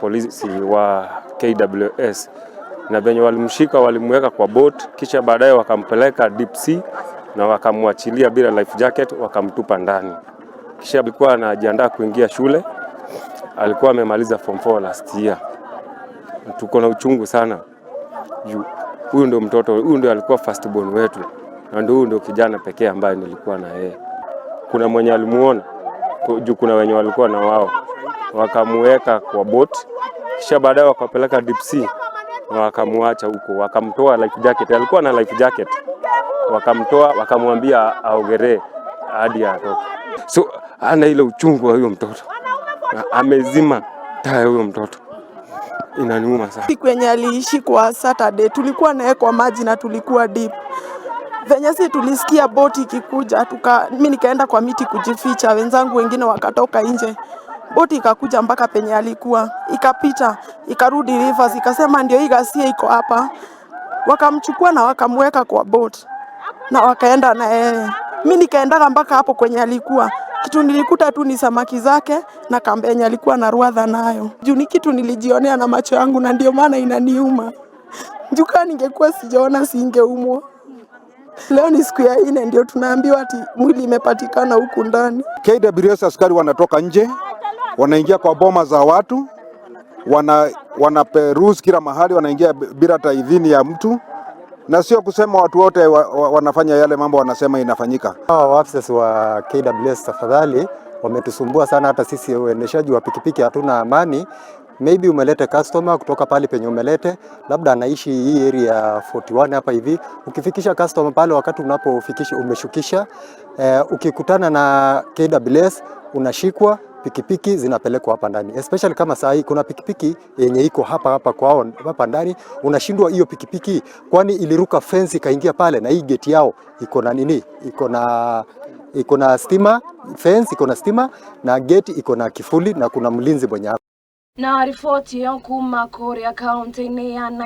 polisi wa KWS, na venye walimshika walimweka kwa boat, kisha baadaye wakampeleka deep sea na wakamwachilia bila life jacket, wakamtupa ndani. Kisha alikuwa anajiandaa kuingia shule, alikuwa amemaliza form 4 last year. Tuko na uchungu sana. Huyu ndio mtoto, huyu ndio alikuwa first born wetu, na huyu ndio kijana pekee ambaye nilikuwa na yeye. Kuna mwenye alimuona, kuna wenye walikuwa na wao, wakamuweka kwa boat, kisha baadaye wakapeleka deep sea na wakamuacha huko, wakamtoa life jacket, alikuwa na life jacket, wakamtoa wakamwambia aogelee hadi atoke. So ana ile uchungu wa huyo mtoto, amezima taa huyo mtoto, inaniuma sana. Siku yenye aliishi kwa Saturday tulikuwa naye kwa maji na tulikuwa deep. Venye sisi tulisikia boti ikikuja, mimi nikaenda kwa miti kujificha, wenzangu wengine wakatoka nje. Boti ikakuja mpaka penye alikuwa, ikapita, ikarudi rivers, ikasema ndio hii ghasia iko hapa. Wakamchukua na wakamweka kwa boat na wakaenda na yeye. Mimi nikaenda mpaka hapo kwenye alikuwa. Kitu nilikuta tu ni samaki zake na kambe yenye alikuwa na ruadha nayo. Juu ni kitu nilijionea na macho yangu na ndio maana inaniuma. Juka ningekuwa sijaona singeumwa. Leo ni siku ya 4 ndio tunaambiwa ati mwili imepatikana huku ndani. KWS askari wanatoka nje, wanaingia kwa boma za watu, wanaperuzi kila mahali, wanaingia bila hata idhini ya mtu, na sio kusema watu wote wanafanya yale mambo wanasema inafanyika. Hawa officers wa KWS tafadhali wametusumbua sana, hata sisi waendeshaji wa pikipiki hatuna amani. Maybe umelete customer kutoka pale penye umelete, labda anaishi hii area 41 hapa hivi. Ukifikisha customer pale, wakati unapofikisha umeshukisha, ukikutana na KWS unashikwa, pikipiki zinapelekwa hapa ndani. Especially kama saa hii kuna pikipiki yenye iko hapa kwao hapa ndani, unashindwa hiyo pikipiki kwani iliruka fence ikaingia pale, na hii gate yao iko na nini? Iko na stima, fence iko na stima na gate iko na kifuli na kuna mlinzi mwenye. Na ripoti ya kuma Korea County ni